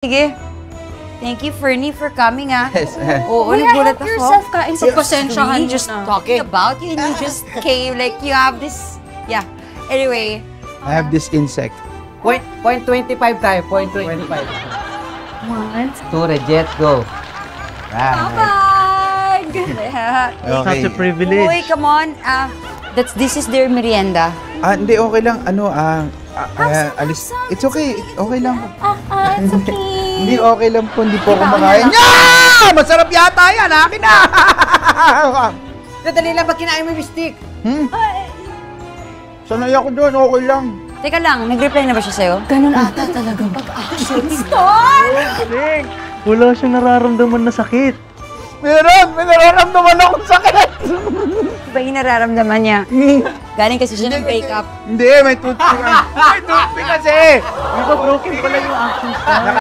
Sige. Thank you, Fernie, for coming, Yes. Oo, Kuya, nagulat help ako. yourself ka. Pagpasensyahan Just mo na. talking about you and you just came, like, you have this, yeah. Anyway. I have this insect. Point 25 tayo, point 25. What? Ture, jet, go. Kapag! Okay. Such a privilege. Uy, come on. This is their merienda. Hindi, okay lang. Alis. It's okay. Okay lang. It's okay. Hindi, okay lang po. Hindi po ako makain. Yeah! Masarap yata yan. Akin na! Dadali lang, ba't kinain mo yung stick? Sanay ako doon. Okay lang. Teka lang, nag-reply na ba siya sa'yo? Ganun ata talaga pag-action. Galing! Wala siyang nararamdaman na sakit. Meron! May nararamdaman akong sakit! Iba yung nararamdaman niya. Galing kasi siya ng breakup. Hindi, may toothpick. May toothpick kasi! Di ba broken pala yung actions ko?